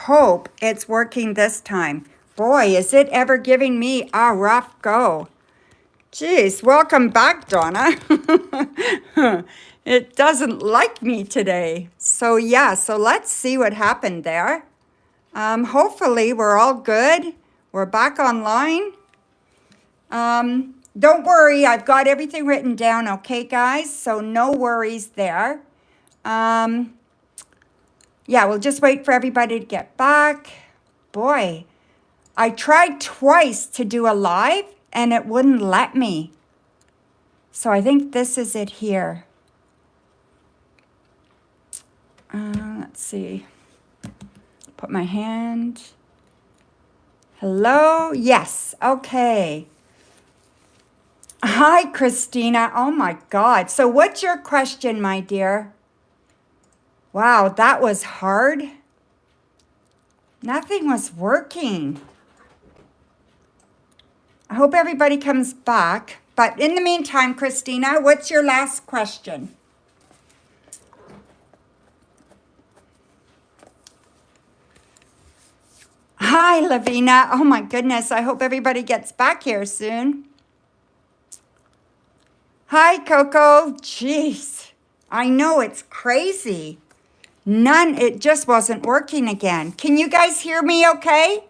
hope it's working this time. Boy, is it ever giving me a rough go. Jeez, welcome back, Donna. It doesn't like me today. So yeah, so let's see what happened there. Hopefully we're all good. We're back online. Don't worry, I've got everything written down, okay, guys? So no worries there. Yeah, we'll just wait for everybody to get back. Boy, I tried twice to do a live and it wouldn't let me. So I think this is it here. Let's see. Put my hand. Hello? Yes. Okay. Hi, Christina. Oh my God. So what's your question, my dear? Wow, that was hard. Nothing was working. I hope everybody comes back. But in the meantime, Christina, what's your last question? Hi, Lavina. Oh my goodness. I hope everybody gets back here soon. Hi, Coco. Jeez. I know it's crazy. It just wasn't working again. Can you guys hear me okay?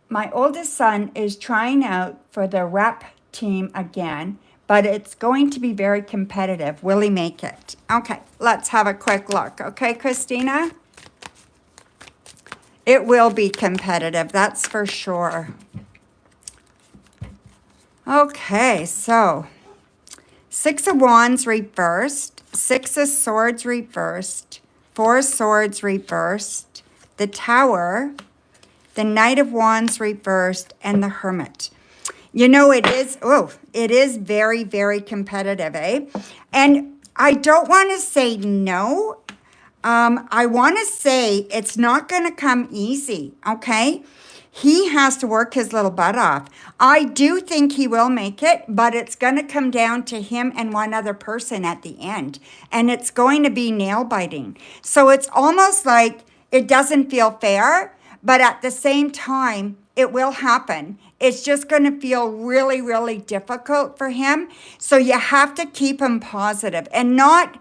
My oldest son is trying out for the rep team again, but it's going to be very competitive. Will he make it? Okay, let's have a quick look. Okay, Christina? It will be competitive, that's for sure. Okay, so 6 of Wands reversed, 6 of Swords reversed, 4 of Swords reversed, the Tower, the Knight of Wands reversed, and the Hermit. You know, it is very, very competitive, eh? And I don't want to say no. I want to say it's not going to come easy, okay? He has to work his little butt off. I do think he will make it, but it's going to come down to him and one other person at the end. And it's going to be nail biting. So it's almost like it doesn't feel fair, but at the same time, it will happen. It's just going to feel really, really difficult for him. So you have to keep him positive and not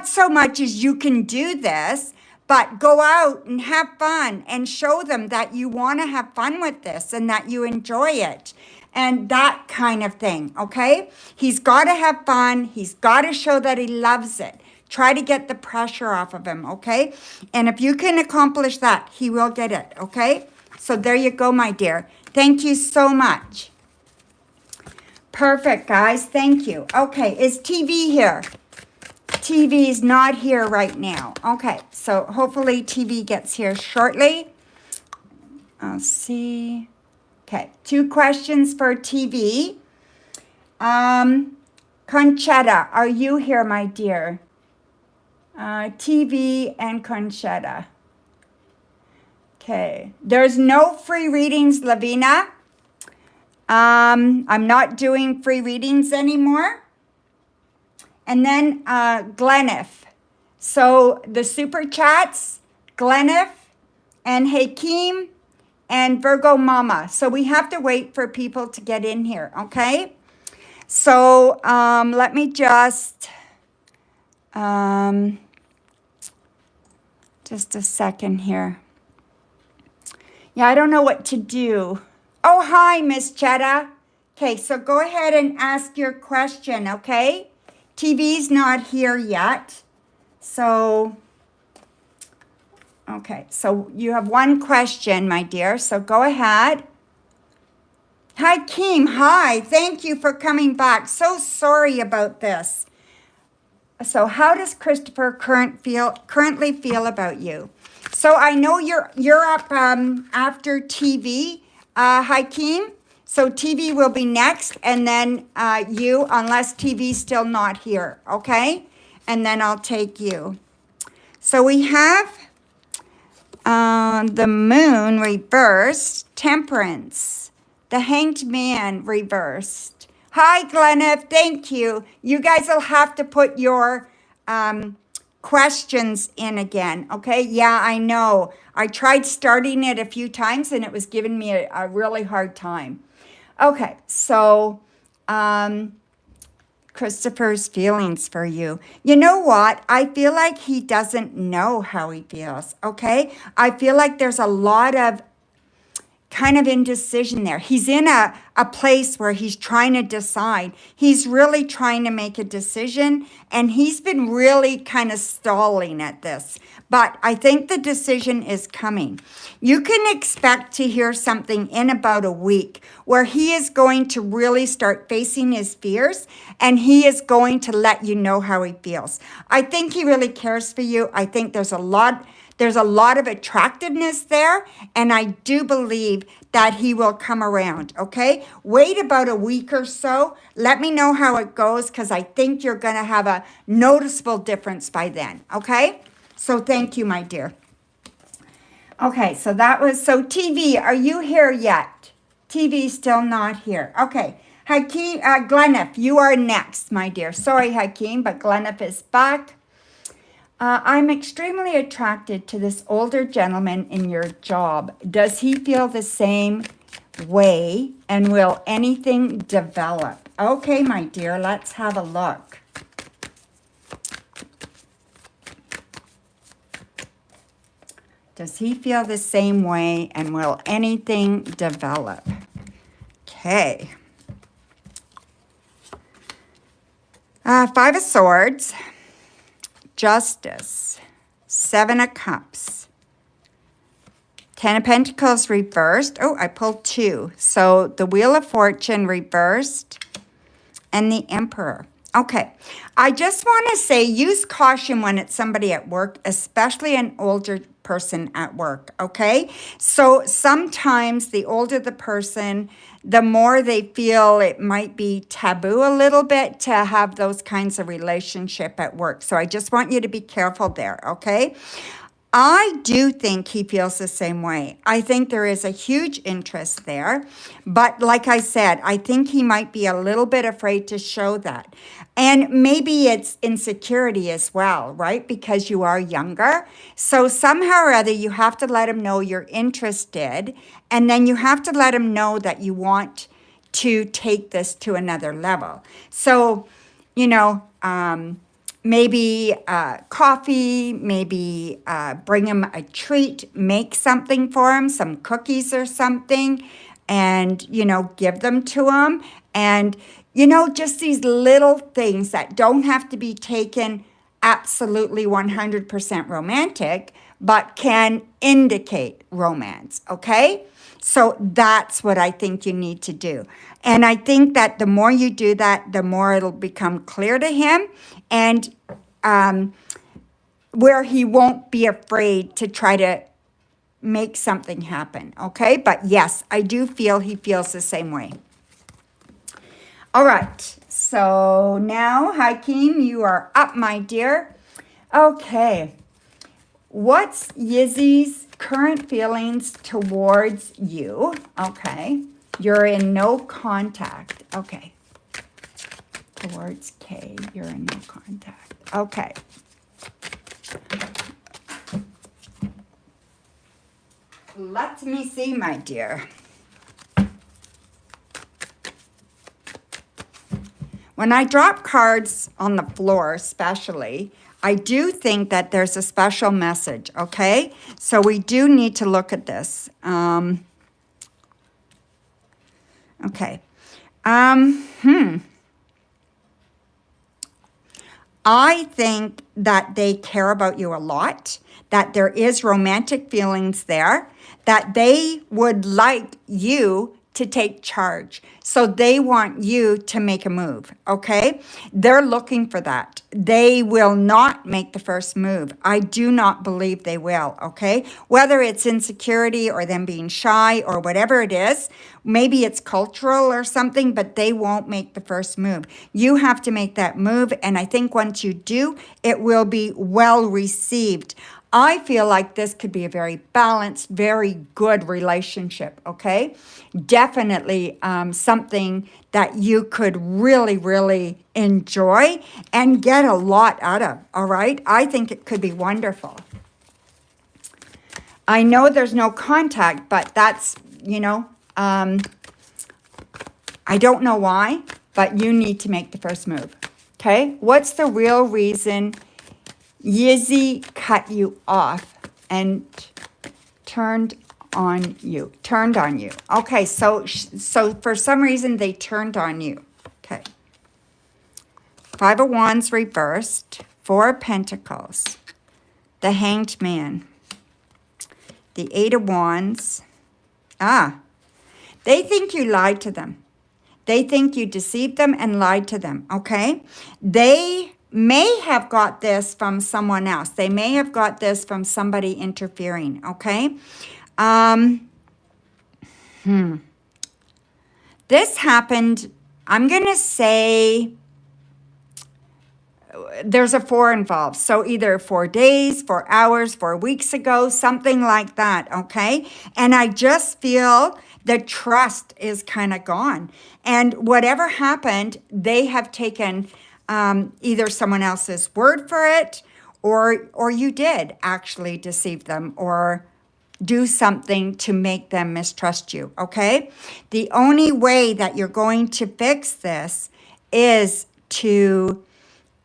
so much as you can do this, but go out and have fun and show them that you want to have fun with this and that you enjoy it and that kind of thing, okay? He's got to have fun. He's got to show that he loves it. Try to get the pressure off of him, okay? And if you can accomplish that, he will get it, okay? So there you go, my dear. Thank you so much. Perfect, guys. Thank you. Okay, is TV here? TV is not here right now. Okay, so hopefully TV gets here shortly. I'll see. Okay, 2 questions for TV. Conchetta, are you here, my dear? TV and Conchetta. Okay, there's no free readings, Lavina. I'm not doing free readings anymore. And then Glenniff. So the super chats, Glenniff and Hakeem and Virgo Mama. So we have to wait for people to get in here, okay? So let me just a second here. Yeah, I don't know what to do. Oh, hi, Miss Chetta. Okay, so go ahead and ask your question, okay? TV's not here yet. So, okay, so you have 1 question, my dear. So go ahead. Hi, Keem. Hi, thank you for coming back. So sorry about this. So how does Christopher currently feel about you? So I know you're up after TV, Hakeem. So TV will be next, and then you, unless TV's still not here, okay? And then I'll take you. So we have the Moon reversed, Temperance, the Hanged Man reversed. Hi, Glenniff, thank you. You guys will have to put your questions in again. Okay. Yeah, I know. I tried starting it a few times and it was giving me a really hard time. Okay. So, Christopher's feelings for you. You know what? I feel like he doesn't know how he feels. Okay. I feel like there's a lot of kind of indecision there. He's in a place where he's trying to decide. He's really trying to make a decision, and he's been really kind of stalling at this. But I think the decision is coming. You can expect to hear something in about a week where he is going to really start facing his fears, and he is going to let you know how he feels. I think he really cares for you. I think there's a lot of attractiveness there, and I do believe that he will come around, okay? Wait about a week or so. Let me know how it goes, because I think you're going to have a noticeable difference by then, okay? So thank you, my dear. Okay, so TV, are you here yet? TV still not here. Okay, Hakeem, Glenif, you are next, my dear. Sorry, Hakeem, but Glenif is back. I'm extremely attracted to this older gentleman in your job. Does he feel the same way, and will anything develop? Okay, my dear, let's have a look. Does he feel the same way, and will anything develop? Okay. Five of Swords. Justice, Seven of Cups, Ten of Pentacles reversed. Oh, I pulled two. So the Wheel of Fortune reversed and the Emperor. Okay, I just want to say use caution when it's somebody at work, especially an older person at work, okay? So sometimes the older the person, the more they feel it might be taboo a little bit to have those kinds of relationship at work. So I just want you to be careful there, okay? I do think he feels the same way. I think there is a huge interest there. But like I said, I think he might be a little bit afraid to show that. And maybe it's insecurity as well, right? Because you are younger. So somehow or other, you have to let him know you're interested. And then you have to let him know that you want to take this to another level. So, maybe coffee, maybe bring him a treat, make something for him, some cookies or something, and, give them to him. And, just these little things that don't have to be taken absolutely 100% romantic, but can indicate romance, okay? So that's what I think you need to do. And I think that the more you do that, the more it'll become clear to him, and where he won't be afraid to try to make something happen, okay? But yes, I do feel he feels the same way. All right, so now, Hakeem, you are up, my dear. Okay, what's Yizzy's current feelings towards you? Okay, you're in no contact. Okay, towards K, you're in no contact. Okay. Let me see, my dear. When I drop cards on the floor, especially, I do think that there's a special message, okay? So we do need to look at this. Okay. I think that they care about you a lot, that there is romantic feelings there, that they would like you to take charge. So they want you to make a move, okay? They're looking for that. They will not make the first move. I do not believe they will, okay? Whether it's insecurity or them being shy or whatever it is, maybe it's cultural or something, but they won't make the first move. You have to make that move, and I think once you do, it will be well received. I feel like this could be a very balanced, very good relationship, okay? Definitely something that you could really, really enjoy and get a lot out of, all right? I think it could be wonderful. I know there's no contact, but that's, I don't know why, but you need to make the first move, okay? What's the real reason Yizzy cut you off and turned on you? Turned on you. Okay, so for some reason they turned on you. Okay. Five of Wands reversed. Four of Pentacles. The Hanged Man. The Eight of Wands. They think you lied to them. They think you deceived them and lied to them, okay? They may have got this from someone else. They may have got this from somebody interfering, okay? This happened, I'm going to say there's a 4 involved. So either 4 days, 4 hours, 4 weeks ago, something like that, okay? And I just feel the trust is kind of gone. And whatever happened, they have taken either someone else's word for it, or you did actually deceive them or do something to make them mistrust you, okay? The only way that you're going to fix this is to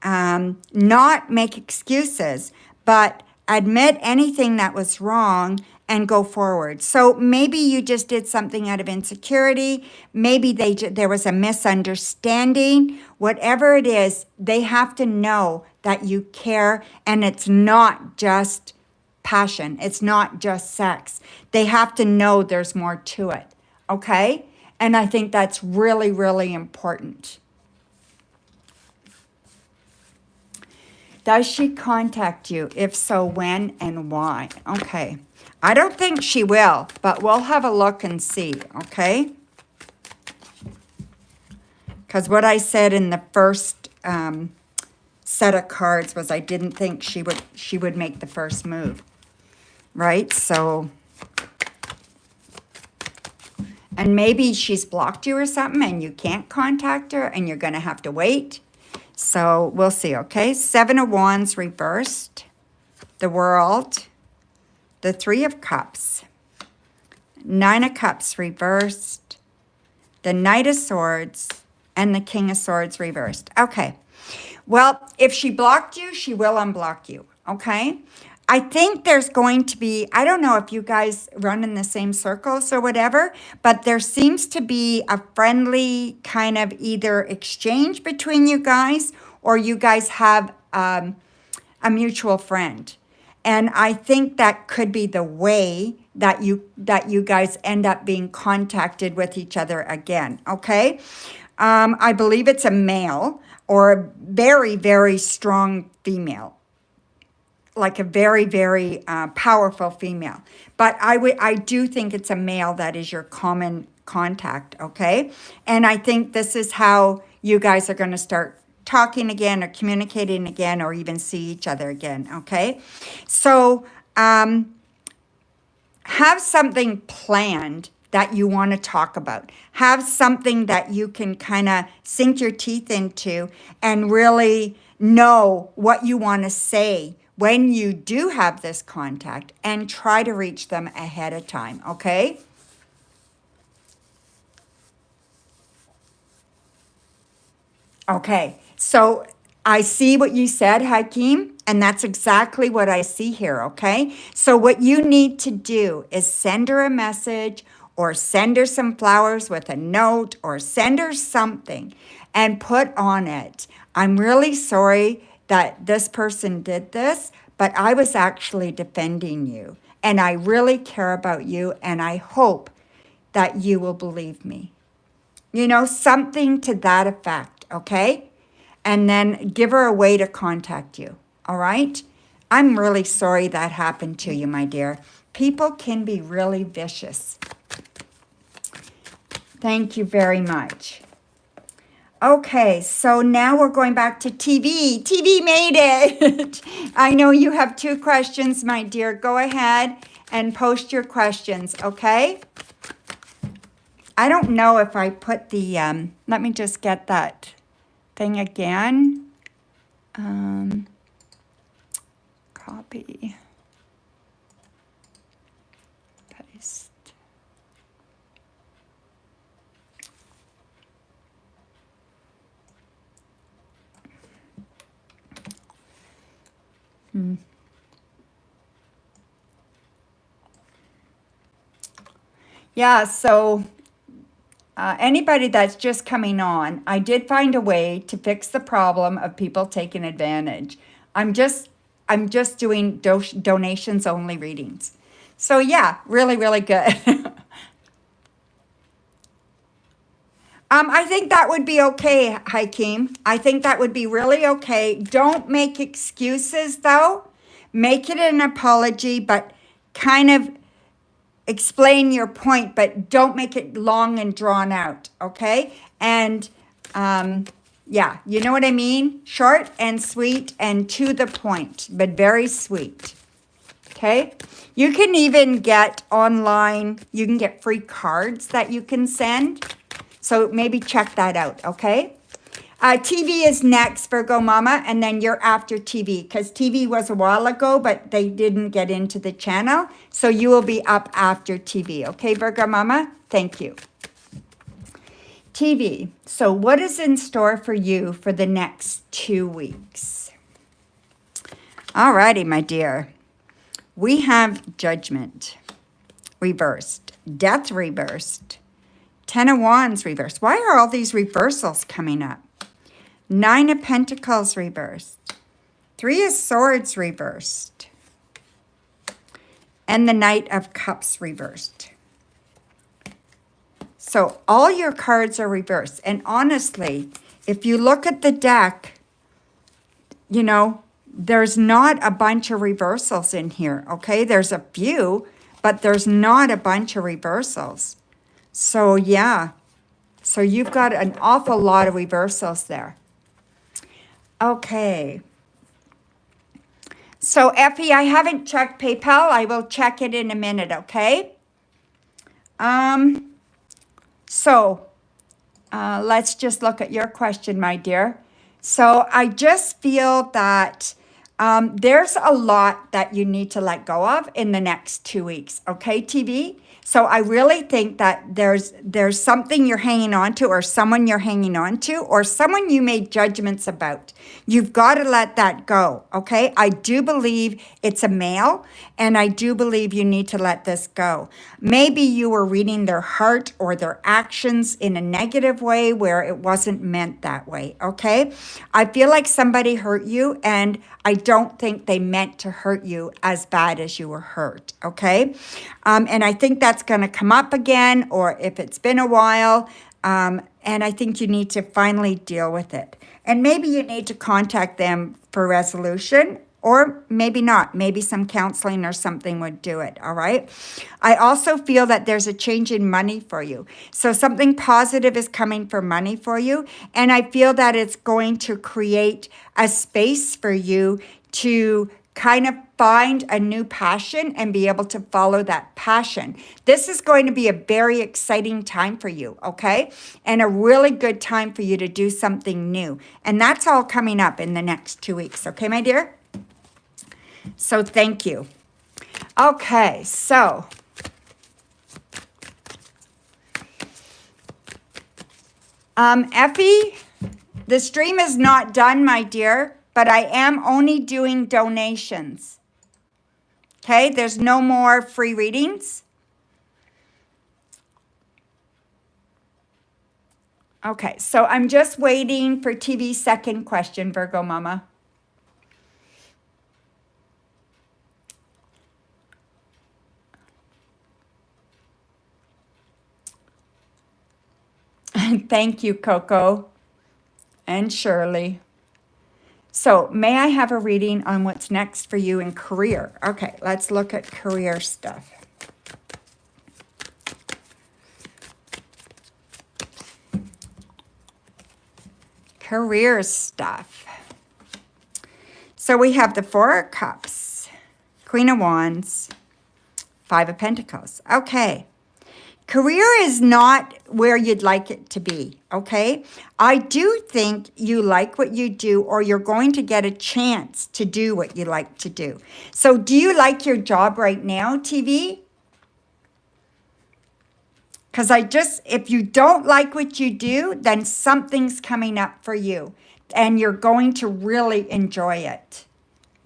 not make excuses, but admit anything that was wrong and go forward. So maybe you just did something out of insecurity. Maybe there was a misunderstanding. Whatever it is, they have to know that you care, and it's not just passion. It's not just sex. They have to know there's more to it. Okay? And I think that's really, really important. Does she contact you? If so, when and why? Okay. I don't think she will, but we'll have a look and see, okay? Because what I said in the first set of cards was I didn't think she would make the first move, right? So, and maybe she's blocked you or something and you can't contact her and you're going to have to wait. So we'll see, okay? 7 of Wands reversed, the World, the 3 of Cups, 9 of Cups reversed, the Knight of Swords, and the King of Swords reversed. Okay. Well, if she blocked you, she will unblock you, okay? I think there's going to be, I don't know if you guys run in the same circles or whatever, but there seems to be a friendly kind of either exchange between you guys or you guys have a mutual friend. And I think that could be the way that you guys end up being contacted with each other again, okay? I believe it's a male or a very, very strong female, like a very, very powerful female. But I do think it's a male that is your common contact, okay? And I think this is how you guys are going to start talking again or communicating again or even see each other again, okay? So have something planned that you want to talk about. Have something that you can kind of sink your teeth into and really know what you want to say when you do have this contact and try to reach them ahead of time, okay? Okay, so I see what you said, Hakeem, and that's exactly what I see here, okay? So what you need to do is send her a message or send her some flowers with a note or send her something and put on it, I'm really sorry that this person did this, but I was actually defending you. And I really care about you, and I hope that you will believe me. You know, something to that effect, okay? And then give her a way to contact you, all right? I'm really sorry that happened to you, my dear. People can be really vicious. Thank you very much. Okay, so now we're going back to TV. TV made it. I know you have 2 questions, my dear. Go ahead and post your questions, okay? I don't know if I put the, let me just get that thing again. Copy, paste. Yeah, so anybody that's just coming on, I did find a way to fix the problem of people taking advantage. I'm just doing donations only readings. So yeah, really, really good. I think that would be okay, Hakeem. I think that would be really okay. Don't make excuses though. Make it an apology, but kind of explain your point, but don't make it long and drawn out, okay? And yeah, you know what I mean? Short and sweet and to the point, but very sweet, okay? You can even get online, you can get free cards that you can send. So maybe check that out, okay? TV is next, Virgo Mama, and then you're after TV, because TV was a while ago, but they didn't get into the channel. So you will be up after TV, okay, Virgo Mama? Thank you. TV, so what is in store for you for the next 2 weeks? All righty, my dear. We have Judgment reversed, Death reversed, 10 of Wands reversed. Why are all these reversals coming up? 9 of Pentacles reversed, 3 of Swords reversed, and the Knight of Cups reversed. So all your cards are reversed. And honestly, if you look at the deck, you know, there's not a bunch of reversals in here, okay? There's a few, but there's not a bunch of reversals. So yeah, so you've got an awful lot of reversals there. Okay. So Effie, I haven't checked PayPal. I will check it in a minute, okay? So let's just look at your question, my dear. So I just feel that there's a lot that you need to let go of in the next 2 weeks, okay, TV? So I really think that there's something you're hanging on to, or someone you're hanging on to, or someone you made judgments about. You've got to let that go, okay? I do believe it's a male, and I do believe you need to let this go. Maybe you were reading their heart or their actions in a negative way where it wasn't meant that way, okay? I feel like somebody hurt you, and I don't think they meant to hurt you as bad as you were hurt, okay? And I think that's going to come up again, or if it's been a while, and I think you need to finally deal with it. And maybe you need to contact them for resolution, or maybe not. Maybe some counseling or something would do it, all right? I also feel that there's a change in money for you. So something positive is coming for money for you, and I feel that it's going to create a space for you to kind of find a new passion and be able to follow that passion. This is going to be a very exciting time for you, okay? And a really good time for you to do something new. And that's all coming up in the next 2 weeks, okay, my dear? So thank you. Okay, so Effie, the stream is not done, my dear, but I am only doing donations. Okay, there's no more free readings. Okay, so I'm just waiting for TV's second question, Virgo Mama. Thank you, Coco and Shirley. So may I have a reading on what's next for you in career? Okay, let's look at career stuff. career stuff. So we have the Four of Cups, Queen of Wands, Five of Pentacles. Okay. Career is not where you'd like it to be, okay? I do think you like what you do, or you're going to get a chance to do what you like to do. So do you like your job right now, TV? Because if you don't like what you do, then something's coming up for you, and you're going to really enjoy it.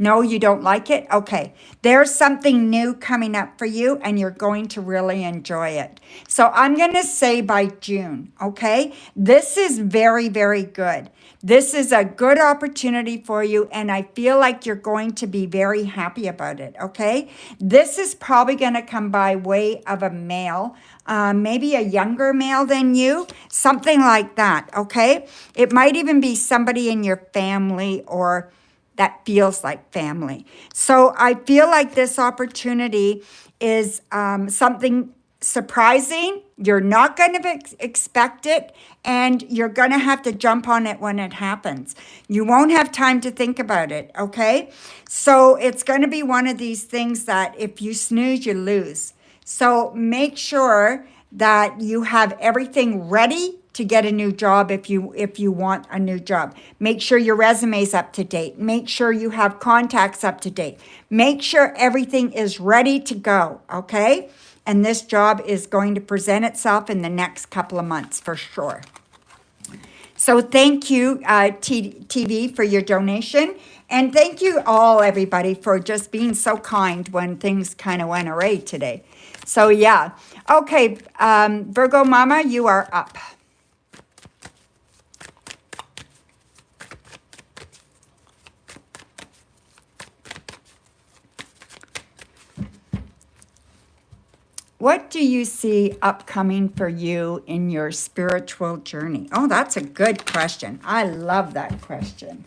No, you don't like it? Okay. There's something new coming up for you, and you're going to really enjoy it. So I'm going to say by June, okay? This is very, very good. This is a good opportunity for you, and I feel like you're going to be very happy about it, okay? This is probably going to come by way of a male, maybe a younger male than you, something like that, okay? It might even be somebody in your family or that feels like family. So I feel like this opportunity is something surprising. You're not going to expect it, and you're going to have to jump on it when it happens. You won't have time to think about it, okay? So it's going to be one of these things that if you snooze, you lose. So make sure that you have everything ready to get a new job if you want a new job. Make sure your resume's up to date. Make sure you have contacts up to date. Make sure everything is ready to go, okay? And this job is going to present itself in the next couple of months for sure. So thank you, TV, for your donation. And thank you all, everybody, for just being so kind when things kind of went awry today. So yeah. Okay, Virgo Mama, you are up. What do you see upcoming for you in your spiritual journey? Oh, that's a good question. I love that question.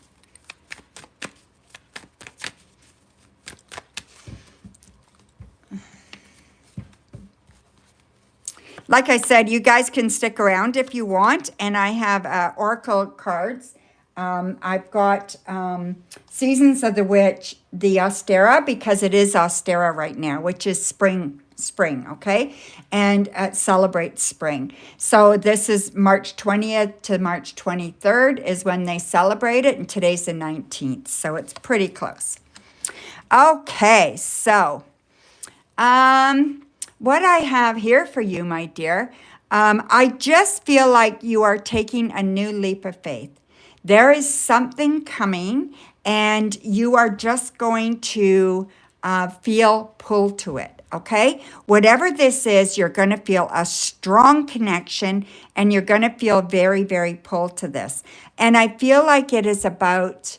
Like I said, you guys can stick around if you want, and I have oracle cards. I've got Seasons of the Witch, the Austera, because it is Austera right now, which is spring, okay? And celebrates spring. So this is March 20th to March 23rd is when they celebrate it, and today's the 19th, so it's pretty close. Okay, so what I have here for you, my dear, I just feel like you are taking a new leap of faith. There is something coming, and you are just going to feel pulled to it, okay? Whatever this is, you're going to feel a strong connection, and you're going to feel very, very pulled to this. And I feel like it is about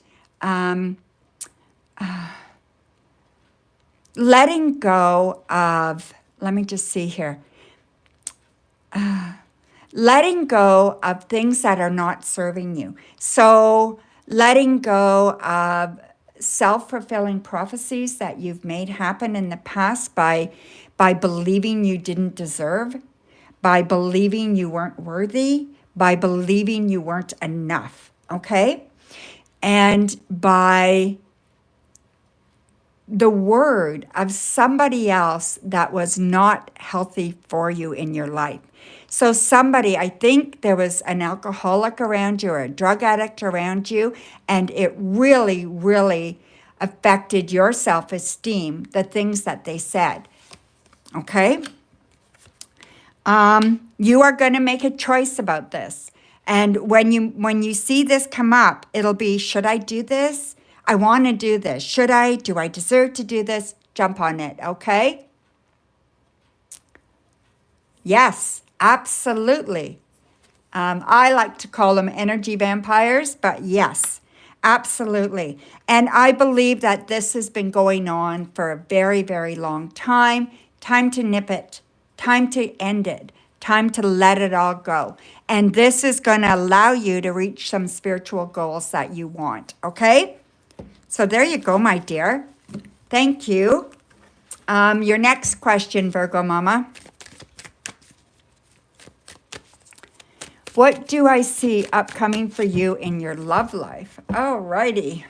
letting go of, let me just see here. Letting go of things that are not serving you. So letting go of self-fulfilling prophecies that you've made happen in the past by believing you didn't deserve, by believing you weren't worthy, by believing you weren't enough, okay? And by the word of somebody else that was not healthy for you in your life. So somebody, I think there was an alcoholic around you or a drug addict around you, and it really, really affected your self-esteem, the things that they said, okay? You are going to make a choice about this. And when you see this come up, it'll be, should I do this? I want to do this. Should I? Do I deserve to do this? Jump on it, okay? Yes, absolutely. I like to call them energy vampires, but yes, absolutely. And I believe that this has been going on for a very, very long time. Time to nip it. Time to end it. Time to let it all go. And this is going to allow you to reach some spiritual goals that you want, okay? So there you go, my dear. Thank you. Your next question, Virgo Mama. What do I see upcoming for you in your love life? All righty.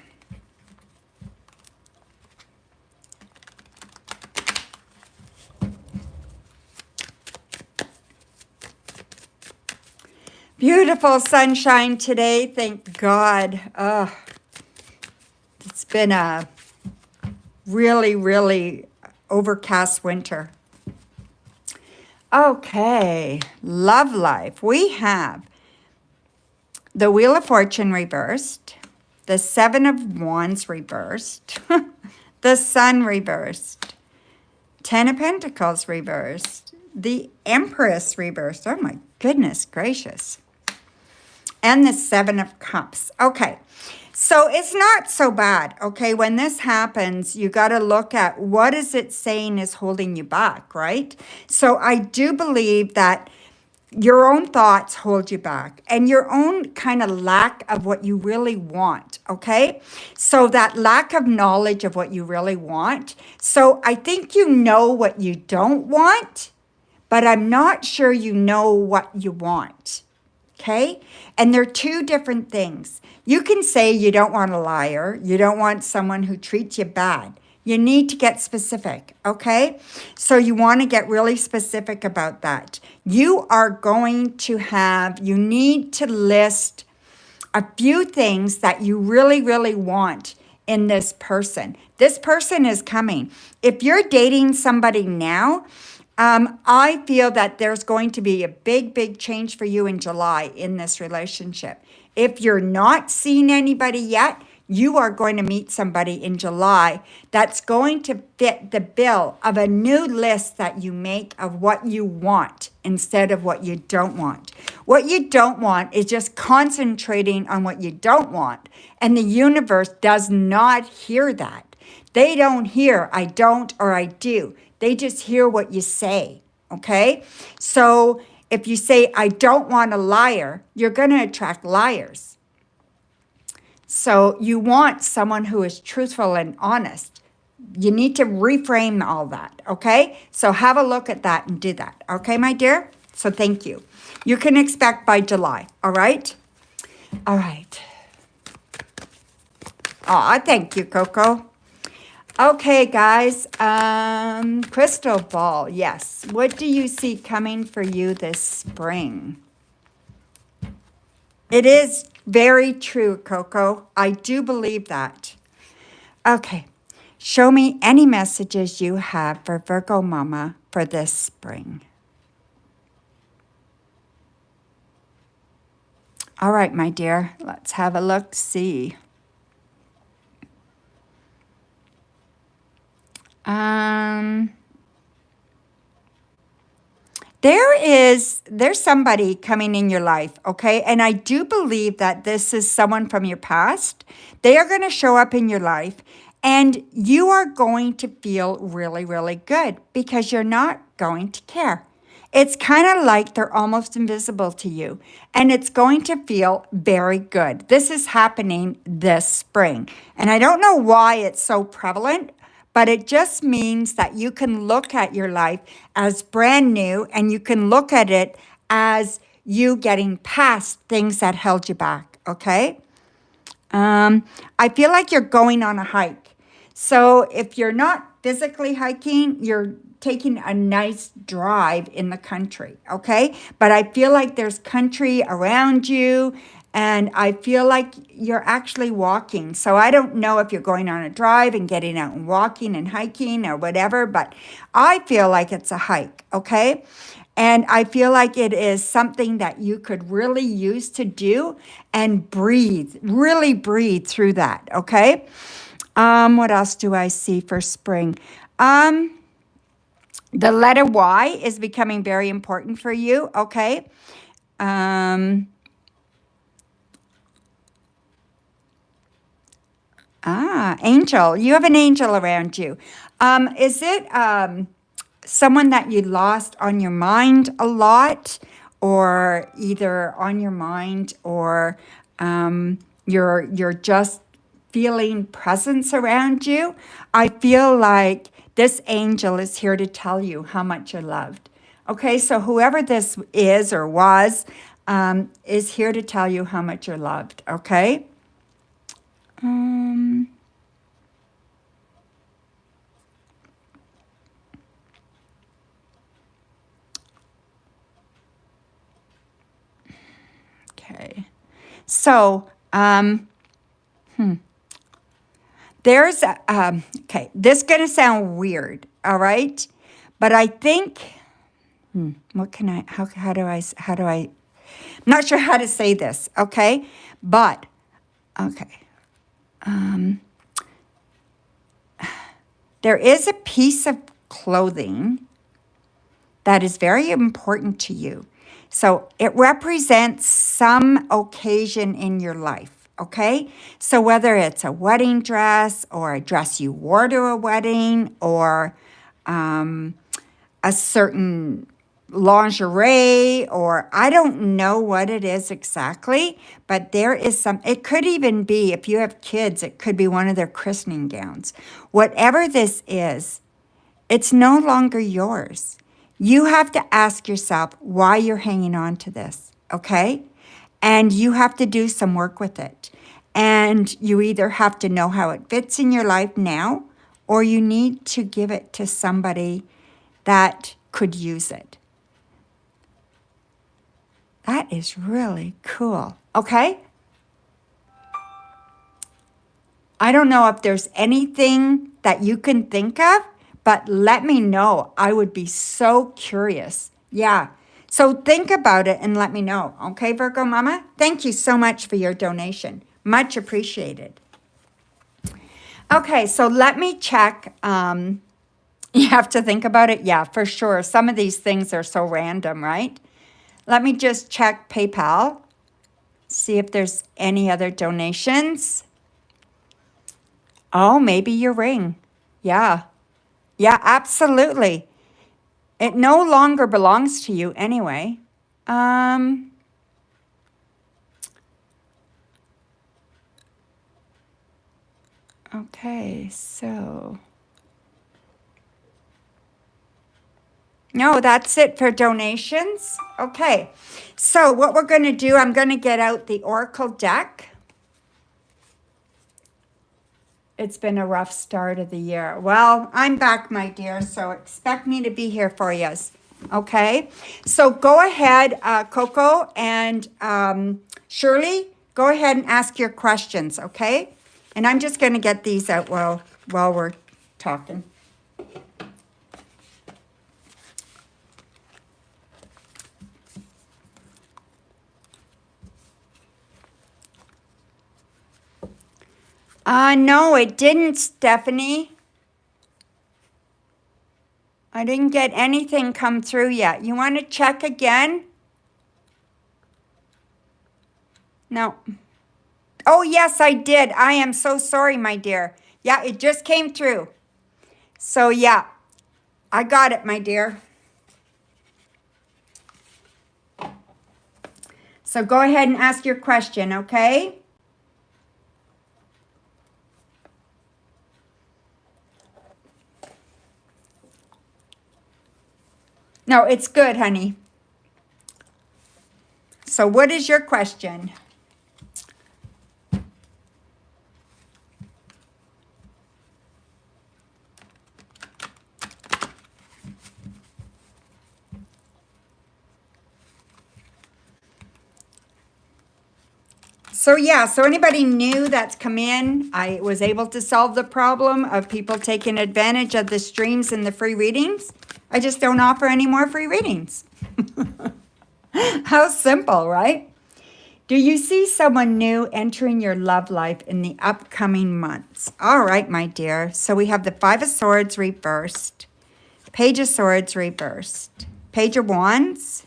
Beautiful sunshine today, thank God. Oh, it's been a really, really overcast winter. Okay, love life. We have the Wheel of Fortune reversed, the Seven of Wands reversed, the Sun reversed, Ten of Pentacles reversed, the Empress reversed. Oh my goodness gracious. And the Seven of Cups. Okay, so it's not so bad. Okay, when this happens, you got to look at what is it saying is holding you back, right? So I do believe that your own thoughts hold you back and your own kind of lack of what you really want, okay? So that lack of knowledge of what you really want. So I think you know what you don't want, but I'm not sure you know what you want. Okay? And they're two different things. You can say you don't want a liar. You don't want someone who treats you bad. You need to get specific, okay? So you want to get really specific about that. You are going to you need to list a few things that you really, really want in this person. This person is coming. If you're dating somebody now, I feel that there's going to be a big, big change for you in July in this relationship. If you're not seeing anybody yet, you are going to meet somebody in July that's going to fit the bill of a new list that you make of what you want instead of what you don't want. What you don't want is just concentrating on what you don't want. And the universe does not hear that. They don't hear I don't or I do. They just hear what you say, okay? So if you say, I don't want a liar, you're going to attract liars. So you want someone who is truthful and honest. You need to reframe all that, okay? So have a look at that and do that, okay, my dear? So thank you. You can expect by July, all right? All right. Aw, thank you, Coco. Okay, guys, crystal ball, yes. What do you see coming for you this spring? It is very true, Coco. I do believe that. Okay, show me any messages you have for Virgo Mama for this spring. All right, my dear, let's have a look, see. There's somebody coming in your life, okay? And I do believe that this is someone from your past. They are going to show up in your life and you are going to feel really, really good because you're not going to care. It's kind of like they're almost invisible to you and it's going to feel very good. This is happening this spring. And I don't know why it's so prevalent, but it just means that you can look at your life as brand new and you can look at it as you getting past things that held you back, okay? I feel like you're going on a hike. So if you're not physically hiking, you're taking a nice drive in the country, okay? But I feel like there's country around you and I feel like you're actually walking. So I don't know if you're going on a drive and getting out and walking and hiking or whatever, but I feel like it's a hike, okay? And I feel like it is something that you could really use to do and breathe, really breathe through that, okay? What else do I see for spring? The letter Y is becoming very important for you, okay? Angel. You have an angel around you. Is it someone that you lost on your mind a lot, or either on your mind, or you're just feeling presence around you? I feel like this angel is here to tell you how much you're loved. Okay, so whoever this is or was, is here to tell you how much you're loved, okay? Um, okay. So, there's, okay, this is going to sound weird, all right? But I think, what can I, how do I, I'm not sure how to say this, okay? But, okay. There is a piece of clothing that is very important to you. So it represents some occasion in your life, okay? So whether it's a wedding dress or a dress you wore to a wedding or a certain lingerie, or I don't know what it is exactly, but there is some, it could even be, if you have kids, it could be one of their christening gowns. Whatever this is, it's no longer yours. You have to ask yourself why you're hanging on to this, okay? And you have to do some work with it. And you either have to know how it fits in your life now, or you need to give it to somebody that could use it. That is really cool, okay? I don't know if there's anything that you can think of, but let me know. I would be so curious. Yeah. So think about it and let me know. Okay, Virgo Mama? Thank you so much for your donation. Much appreciated. Okay, so let me check. You have to think about it. Yeah, for sure. Some of these things are so random, right? Let me just check PayPal, see if there's any other donations. Oh, maybe your ring. Yeah. Yeah, absolutely. It no longer belongs to you anyway. Um, okay, so. No, that's it for donations. Okay, so what we're going to do, I'm going to get out the Oracle deck. It's been a rough start of the year. Well, I'm back, my dear, so expect me to be here for you. Okay, so go ahead, Coco and Shirley, go ahead and ask your questions, okay? And I'm just going to get these out while we're talking. No, it didn't, Stephanie. I didn't get anything come through yet. You want to check again? No. Oh, yes, I did. I am so sorry, my dear. Yeah, it just came through. So, yeah, I got it, my dear. So go ahead and ask your question, okay? No, it's good, honey. So what is your question? So yeah, so anybody new that's come in, I was able to solve the problem of people taking advantage of the streams and the free readings. I just don't offer any more free readings. How simple, right? Do you see someone new entering your love life in the upcoming months? All right, my dear. So we have the Five of Swords reversed, Page of Swords reversed, Page of Wands,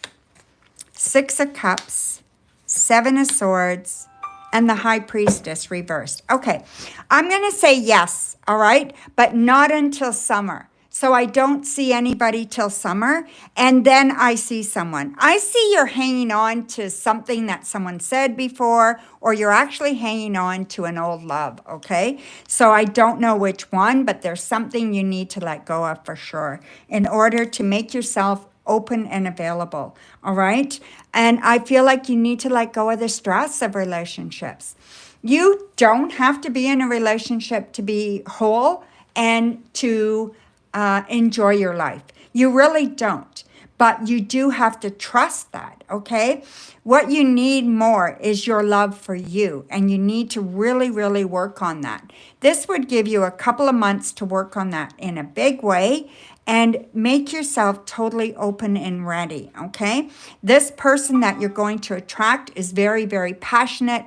Six of Cups, Seven of Swords, and the High Priestess reversed. Okay, I'm going to say yes, all right, but not until summer. So I don't see anybody till summer, and then I see someone. I see you're hanging on to something that someone said before, or you're actually hanging on to an old love, okay? So I don't know which one, but there's something you need to let go of for sure in order to make yourself open and available. All right. And I feel like you need to let go of the stress of relationships. You don't have to be in a relationship to be whole and to enjoy your life. You really don't. But you do have to trust that, okay? What you need more is your love for you, and you need to really, really work on that. This would give you a couple of months to work on that in a big way and make yourself totally open and ready, okay? This person that you're going to attract is very, very passionate,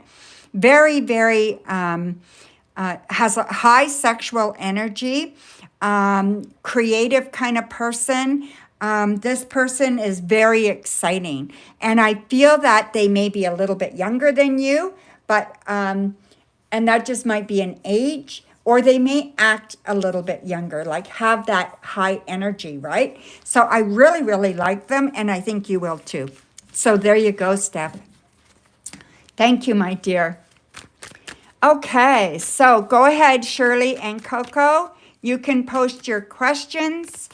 very, very, has a high sexual energy, creative kind of person. This person is very exciting. And I feel that they may be a little bit younger than you, but, and that just might be an age, or they may act a little bit younger, like have that high energy, right? So I really, really like them, and I think you will too. So there you go, Steph. Thank you, my dear. Okay, so go ahead, Shirley and Coco. You can post your questions.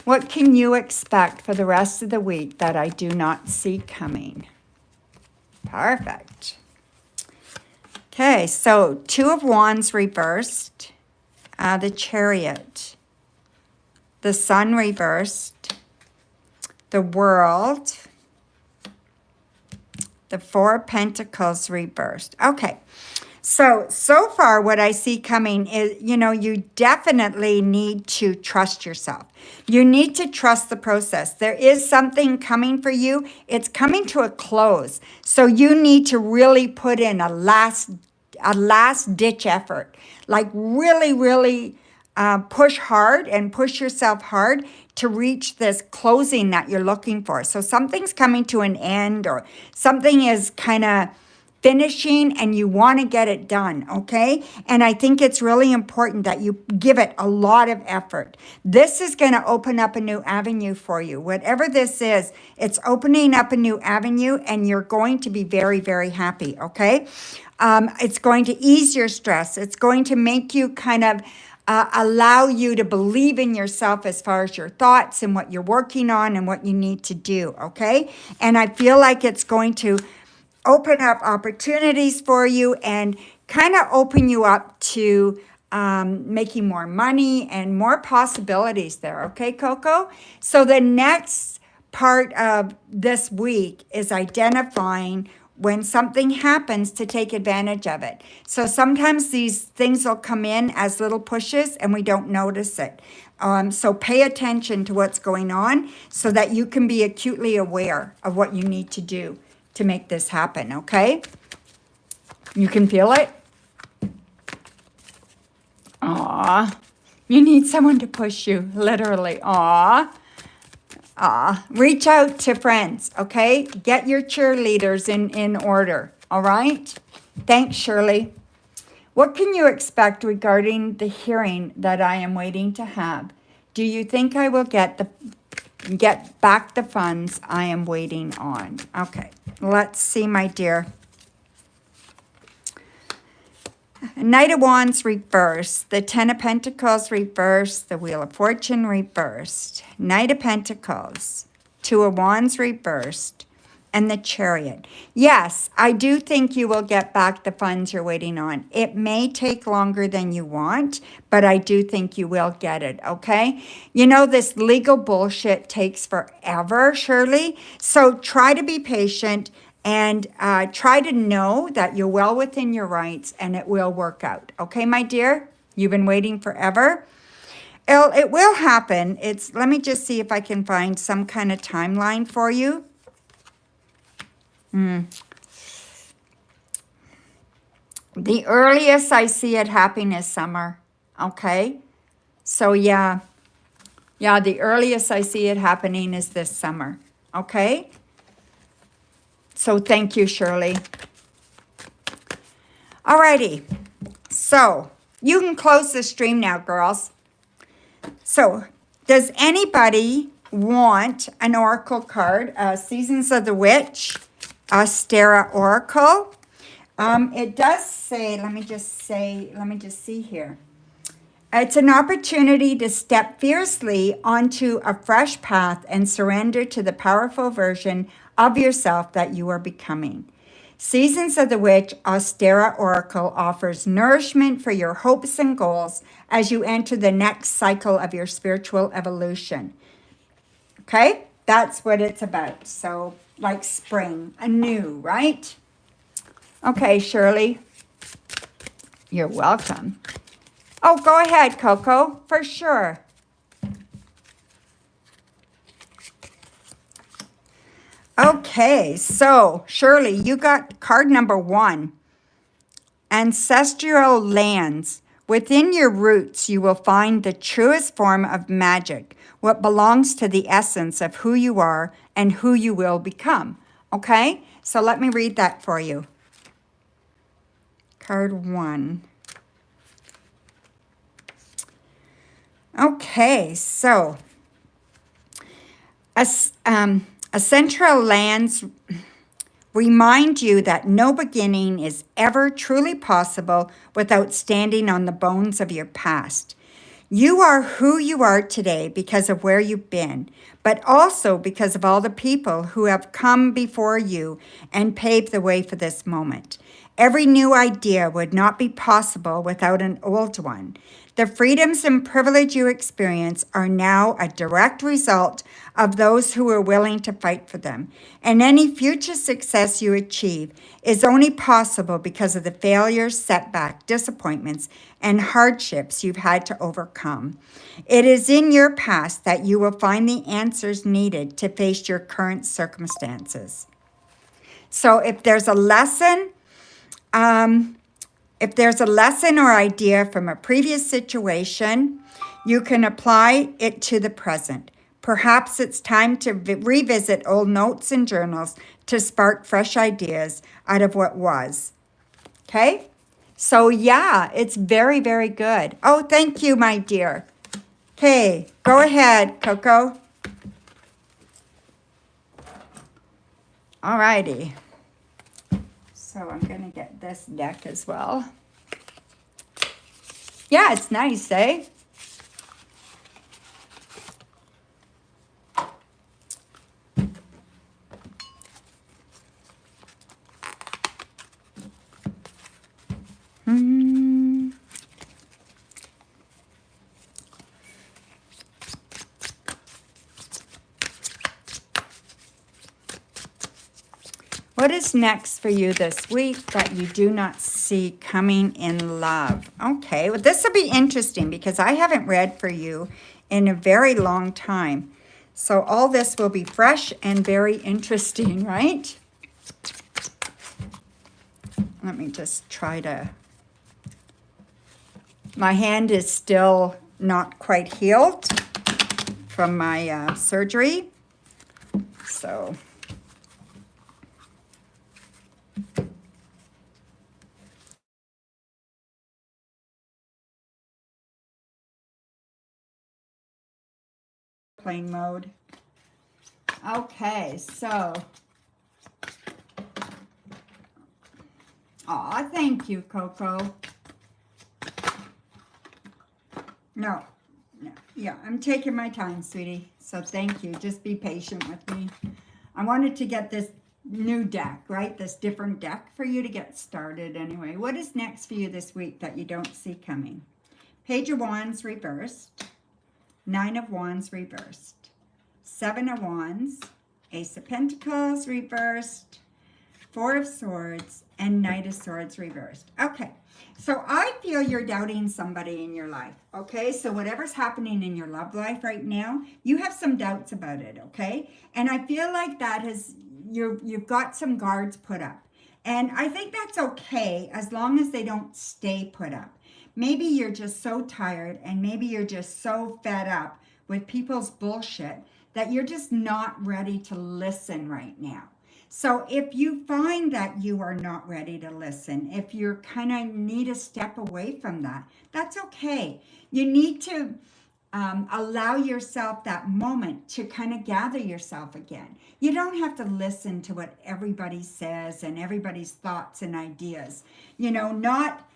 What can you expect for the rest of the week that I do not see coming? Perfect. Okay, so Two of Wands reversed, the Chariot, the Sun reversed, the World, the Four of Pentacles reversed. Okay, so far what I see coming is, you definitely need to trust yourself. You need to trust the process. There is something coming for you. It's coming to a close. So you need to really put in a last ditch effort. Like really, really push hard and push yourself hard to reach this closing that you're looking for. So something's coming to an end, or something is kind of finishing and you want to get it done, okay? And I think it's really important that you give it a lot of effort. This is going to open up a new avenue for you. Whatever this is, it's opening up a new avenue, and you're going to be very, very happy, okay? It's going to ease your stress. It's going to make you kind of allow you to believe in yourself as far as your thoughts and what you're working on and what you need to do, okay? And I feel like it's going to open up opportunities for you and kind of open you up to making more money and more possibilities there, okay, Coco? So the next part of this week is identifying when something happens to take advantage of it. So sometimes these things will come in as little pushes and we don't notice it. So pay attention to what's going on so that you can be acutely aware of what you need to do to make this happen, okay? You can feel it? Aw, you need someone to push you, literally. Aw. Reach out to friends, okay? Get your cheerleaders in order, all right? Thanks, Shirley. What can you expect regarding the hearing that I am waiting to have? Do you think I will get back the funds I am waiting on? Okay, let's see, my dear. Knight of Wands reversed, the Ten of Pentacles reversed, the Wheel of Fortune reversed, Knight of Pentacles, Two of Wands reversed, and the Chariot. Yes, I do think you will get back the funds you're waiting on. It may take longer than you want, but I do think you will get it, okay? You know, this legal bullshit takes forever, Shirley. So try to be patient and try to know that you're well within your rights and it will work out. Okay, my dear? You've been waiting forever. It will happen. Let me just see if I can find some kind of timeline for you. The earliest I see it happening is summer. Okay? So yeah, the earliest I see it happening is this summer. Okay? So thank you, Shirley. Alrighty. So you can close the stream now, girls. So does anybody want an oracle card? Seasons of the Witch, Astera Oracle. It does say, let me just see here. It's an opportunity to step fiercely onto a fresh path and surrender to the powerful version of yourself that you are becoming. Seasons of the Witch Austera Oracle offers nourishment for your hopes and goals as you enter the next cycle of your spiritual evolution. Okay? That's what it's about. So, like spring, anew, right? Okay, Shirley, you're welcome. Oh, go ahead, Coco, for sure. Okay, so Shirley, you got card number 1, Ancestral Lands. Within your roots, you will find the truest form of magic, what belongs to the essence of who you are and who you will become. Okay, so let me read that for you. Card 1. Okay, so Ancestral Lands remind you that no beginning is ever truly possible without standing on the bones of your past. You are who you are today because of where you've been, but also because of all the people who have come before you and paved the way for this moment. Every new idea would not be possible without an old one. The freedoms and privilege you experience are now a direct result of those who are willing to fight for them. And any future success you achieve is only possible because of the failures, setbacks, disappointments, and hardships you've had to overcome. It is in your past that you will find the answers needed to face your current circumstances. So if there's a lesson, or idea from a previous situation, you can apply it to the present. Perhaps it's time to revisit old notes and journals to spark fresh ideas out of what was. Okay? So, yeah, it's very, very good. Oh, thank you, my dear. Okay, go ahead, Coco. All righty. So I'm going to get this deck as well. Yeah, it's nice, eh? What is next for you this week that you do not see coming in love? Okay, well, this will be interesting because I haven't read for you in a very long time. So all this will be fresh and very interesting, right? Let me just try to... My hand is still not quite healed from my surgery. So... plane mode. Okay, so... Aw, thank you, Coco. No, yeah, I'm taking my time, sweetie. So thank you. Just be patient with me. I wanted to get this new deck, right? This different deck for you to get started anyway. What is next for you this week that you don't see coming? Page of Wands reversed. 9 of Wands reversed. 7 of Wands. Ace of Pentacles reversed. 4 of Swords and Knight of Swords reversed. Okay, so I feel you're doubting somebody in your life, okay? So whatever's happening in your love life right now, you have some doubts about it, okay? And I feel like that has, you've got some guards put up. And I think that's okay as long as they don't stay put up. Maybe you're just so tired and maybe you're just so fed up with people's bullshit that you're just not ready to listen right now. So if you find that you are not ready to listen, if you're kind of need to step away from that, that's okay. You need to allow yourself that moment to kind of gather yourself again. You don't have to listen to what everybody says and everybody's thoughts and ideas. Not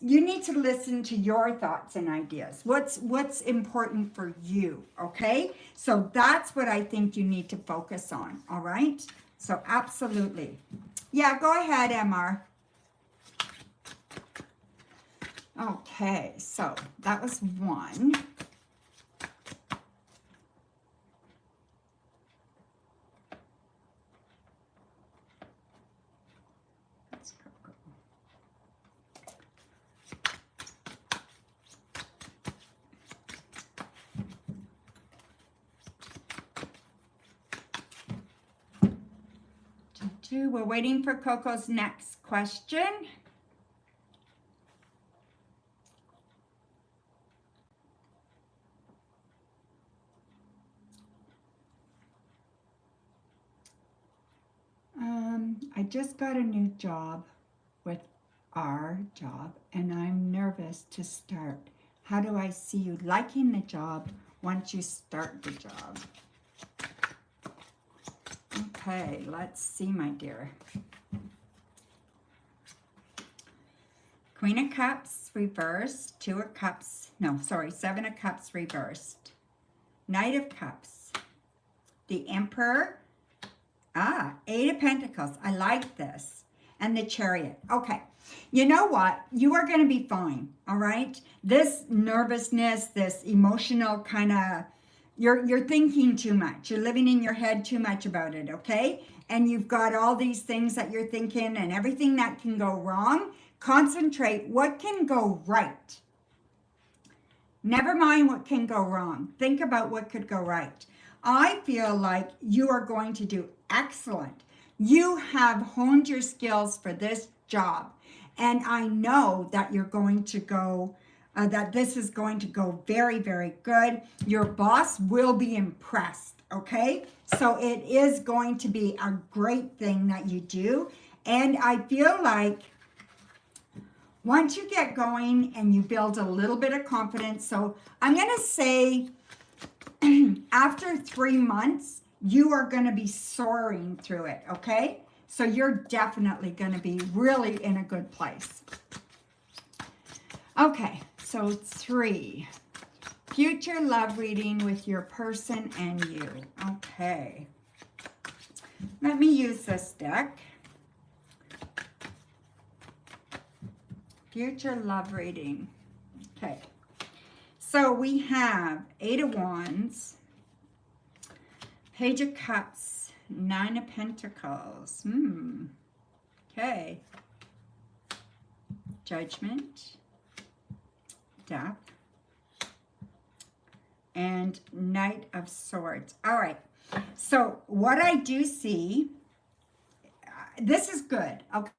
you need to listen to your thoughts and ideas. What's important for you, okay? So that's what I think you need to focus on, all right? So absolutely. Yeah, go ahead, MR. Okay, so that was one. We're waiting for Coco's next question. I just got a new job with our job, and I'm nervous to start. How do I see you liking the job once you start the job? Okay, let's see, my dear. Queen of Cups reversed, Two of Cups, no, sorry, Seven of Cups reversed. Knight of Cups, the Emperor, Eight of Pentacles, I like this, and the Chariot. Okay, you know what? You are going to be fine, all right? This nervousness, this emotional kind of, you're thinking too much. You're living in your head too much about it, okay? And you've got all these things that you're thinking and everything that can go wrong. Concentrate what can go right. Never mind what can go wrong. Think about what could go right. I feel like you are going to do excellent. You have honed your skills for this job. And I know that you're going to go, that this is going to go very, very good. Your boss will be impressed, okay? So it is going to be a great thing that you do. And I feel like once you get going and you build a little bit of confidence, so I'm going to say after 3 months, you are going to be soaring through it, okay? So you're definitely going to be really in a good place. Okay, so 3. Future love reading with your person and you. Okay. Let me use this deck. Future love reading. Okay. So we have 8 of Wands, Page of Cups, 9 of Pentacles. Okay. Judgment, Death, and Knight of Swords. All right. So what I do see, this is good. Okay.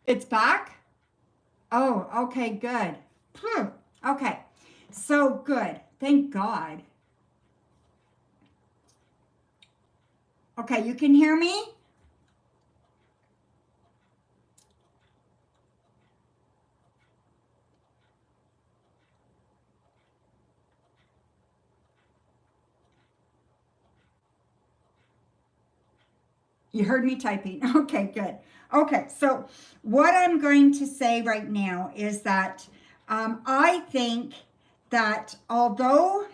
It's back? Oh, okay, good. Okay, so good. Thank God. Okay, you can hear me? You heard me typing. Okay, good. Okay, so what I'm going to say right now is that I think that although,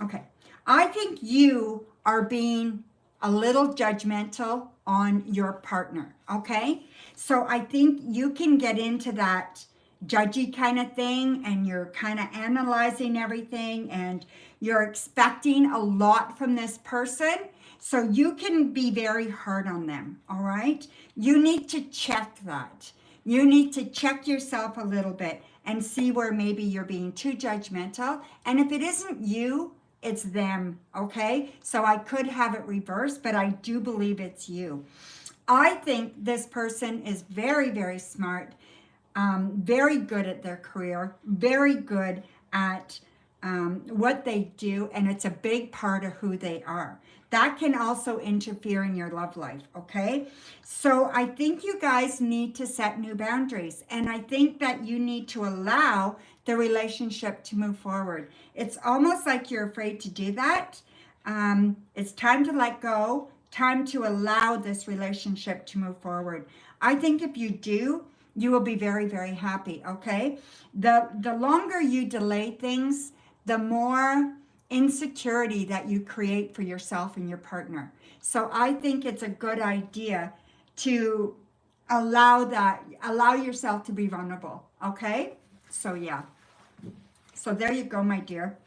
okay, I think you are being a little judgmental on your partner, okay? So I think you can get into that judgy kind of thing and you're kind of analyzing everything and you're expecting a lot from this person. So you can be very hard on them, all right? You need to check that You need to check yourself a little bit and see where maybe you're being too judgmental. And if it isn't you, it's them, okay? So I could have it reversed, but I do believe it's you. I think this person is very, very smart, very good at their career, very good at what they do, and it's a big part of who they are. That can also interfere in your love life, okay? So I think you guys need to set new boundaries, and I think that you need to allow the relationship to move forward. It's almost like you're afraid to do that. It's time to let go, time to allow this relationship to move forward. I think if you do, you will be very, very happy, okay? The longer you delay things, the more insecurity that you create for yourself and your partner. So I think it's a good idea to allow yourself to be vulnerable, okay? So yeah. So there you go, my dear.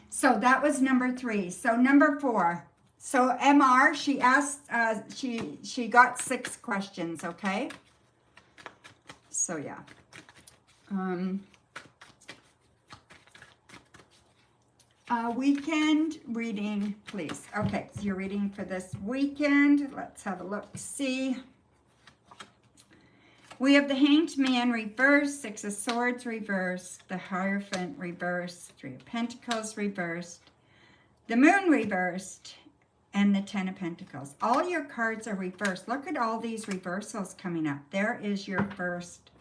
So that was number 3. So number 4. So MR, she asked, she got 6 questions, okay? So yeah. Weekend reading, please. Okay, so you're reading for this weekend. Let's have a look, see. We have the Hanged Man reversed, 6 of Swords reversed, the Hierophant reversed, 3 of Pentacles reversed, the Moon reversed, and the 10 of Pentacles. All your cards are reversed. Look at all these reversals coming up. There is your first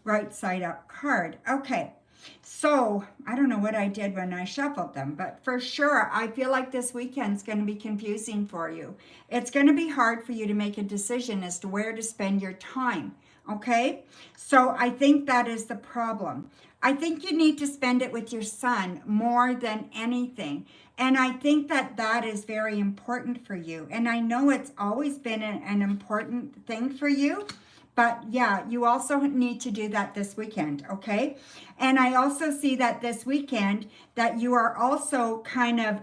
right side up card. Okay, so I don't know what I did when I shuffled them, but for sure, I feel like this weekend's going to be confusing for you. It's going to be hard for you to make a decision as to where to spend your time. Okay, so I think that is the problem. I think you need to spend it with your son more than anything. And I think that that is very important for you. And I know it's always been an important thing for you. But yeah, you also need to do that this weekend, okay? And I also see that this weekend that you are also kind of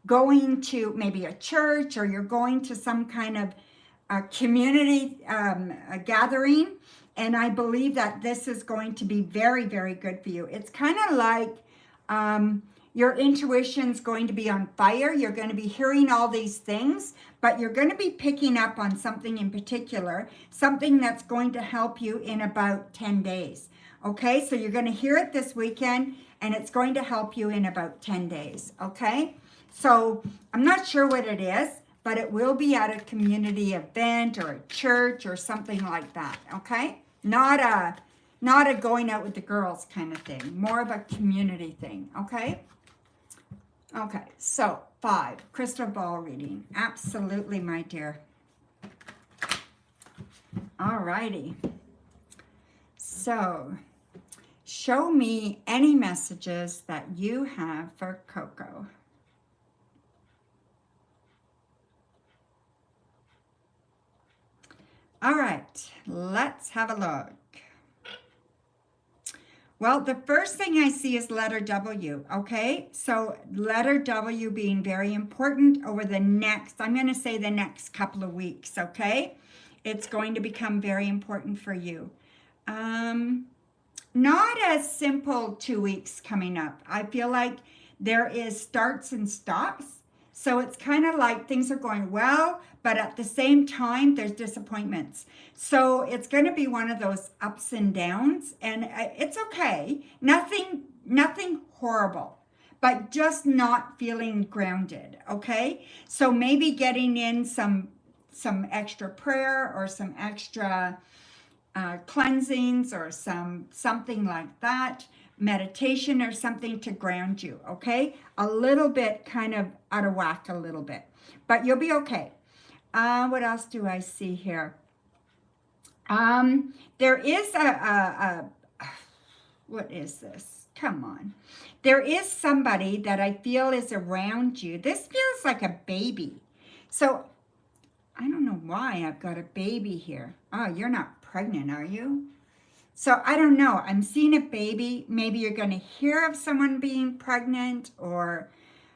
going to maybe a church, or you're going to some kind of a community a gathering. And I believe that this is going to be very, very good for you. It's kind of like your intuition's going to be on fire. You're going to be hearing all these things, but you're going to be picking up on something in particular, something that's going to help you in about 10 days. Okay, so you're going to hear it this weekend, and it's going to help you in about 10 days. Okay, so I'm not sure what it is, but it will be at a community event or a church or something like that. Okay, not a going out with the girls kind of thing, more of a community thing. Okay. Okay, so 5, crystal ball reading. Absolutely, my dear. All righty. So, show me any messages that you have for Coco. All right, let's have a look. Well, the first thing I see is letter W, okay? So letter W being very important over the next, I'm going to say the next couple of weeks, okay? It's going to become very important for you. Not a simple 2 weeks coming up. I feel like there is starts and stops. So it's kind of like things are going well, but at the same time, there's disappointments. So it's going to be one of those ups and downs, and it's okay. Nothing horrible, but just not feeling grounded, okay? So maybe getting in some extra prayer or some extra cleansings or something like that, meditation or something to ground you, okay? A little bit kind of out of whack a little bit, but you'll be okay. What else do I see here? There is what is this? Come on. There is somebody that I feel is around you. This feels like a baby. So I don't know why I've got a baby here. Oh, you're not pregnant, are you? So I don't know. I'm seeing a baby. Maybe you're going to hear of someone being pregnant, or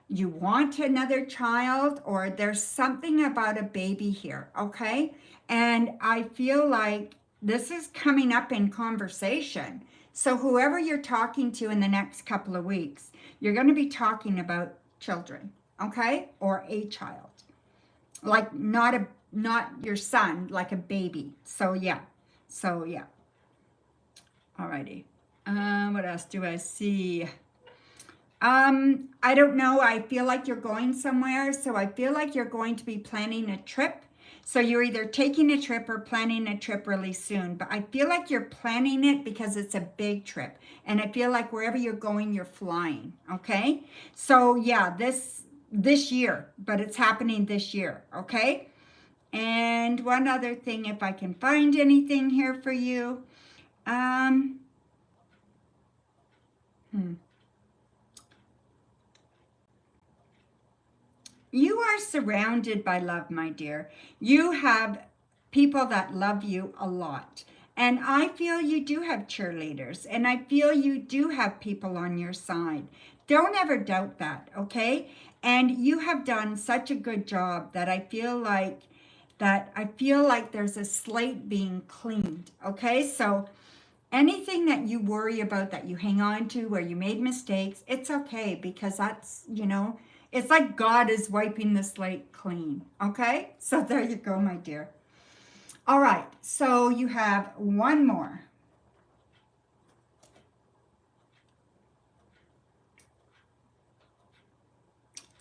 you want another child, or there's something about a baby here, okay? And I feel like this is coming up in conversation. So whoever you're talking to in the next couple of weeks, you're going to be talking about children, okay? Or a child. Like not your son, like a baby. So yeah. So yeah. Alrighty. What else do I see? I don't know. I feel like you're going somewhere. So I feel like you're going to be planning a trip. So you're either taking a trip or planning a trip really soon. But I feel like you're planning it because it's a big trip. And I feel like wherever you're going, you're flying. Okay. So yeah, this year, but it's happening this year. Okay. And one other thing, if I can find anything here for you. Hmm. You are surrounded by love, my dear. You have people that love you a lot. And I feel you do have cheerleaders, and I feel you do have people on your side. Don't ever doubt that, okay? And you have done such a good job that I feel like there's a slate being cleaned, okay? So anything that you worry about, that you hang on to, where you made mistakes, it's okay, because that's, it's like God is wiping the slate clean. Okay. So there you go, my dear. All right. So you have one more.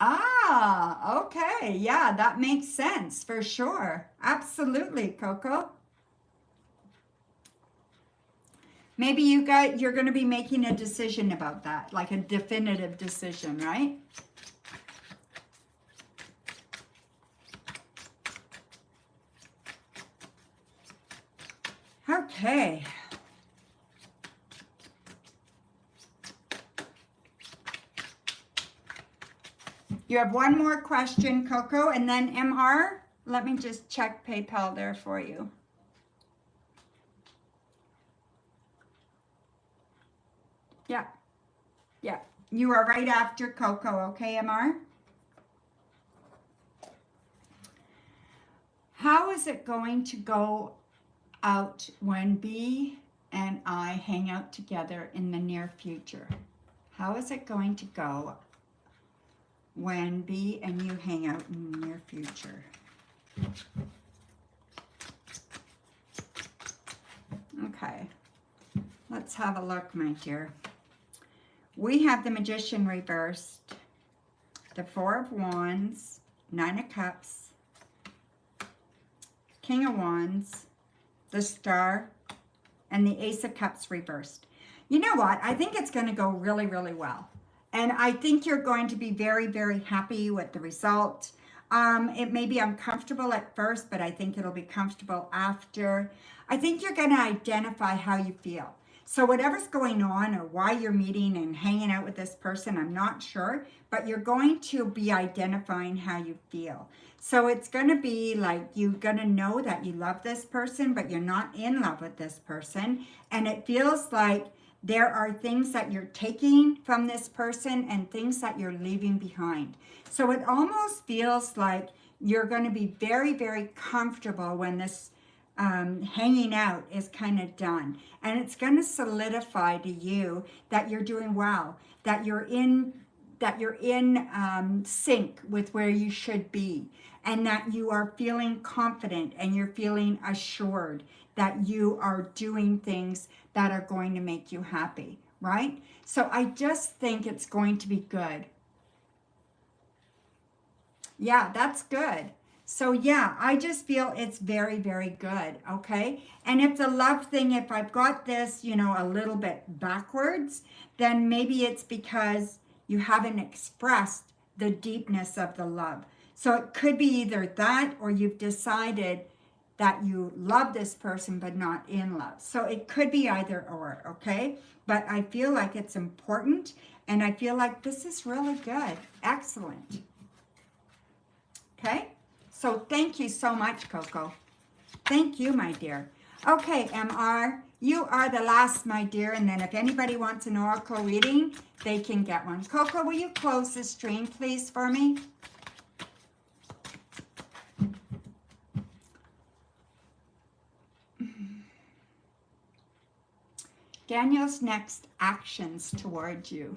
Ah, okay. Yeah, that makes sense for sure. Absolutely, Coco. Maybe you're going to be making a decision about that, like a definitive decision, right? Okay. You have one more question, Coco, and then MR. Let me just check PayPal there for you. Yeah, yeah. You are right after Coco, okay, MR? How is it going to go out when B and I hang out together in the near future? How is it going to go when B and you hang out in the near future? Okay, let's have a look, my dear. We have the Magician reversed, the Four of Wands, Nine of Cups, King of Wands, the Star, and the Ace of Cups reversed. You know what? I think it's going to go really, really well. And I think you're going to be very, very happy with the result. It may be uncomfortable at first, but I think it'll be comfortable after. I think you're going to identify how you feel. So whatever's going on or why you're meeting and hanging out with this person, I'm not sure, but you're going to be identifying how you feel. So it's going to be like you're going to know that you love this person, but you're not in love with this person. And it feels like there are things that you're taking from this person and things that you're leaving behind. So it almost feels like you're going to be very, very comfortable when this hanging out is kind of done. And it's going to solidify to you that you're doing well, that you're in sync with where you should be, and that you are feeling confident and you're feeling assured that you are doing things that are going to make you happy, right? So I just think it's going to be good. Yeah, that's good. So yeah, I just feel it's very, very good, okay? And if the love thing, if I've got this, a little bit backwards, then maybe it's because you haven't expressed the deepness of the love. So it could be either that, or you've decided that you love this person but not in love. So it could be either or, okay? But I feel like it's important, and I feel like this is really good. Excellent. Okay? So thank you so much, Coco. Thank you, my dear. Okay, MR, you are the last, my dear. And then if anybody wants an oracle reading, they can get one. Coco, will you close the stream, please, for me? Daniel's next actions towards you.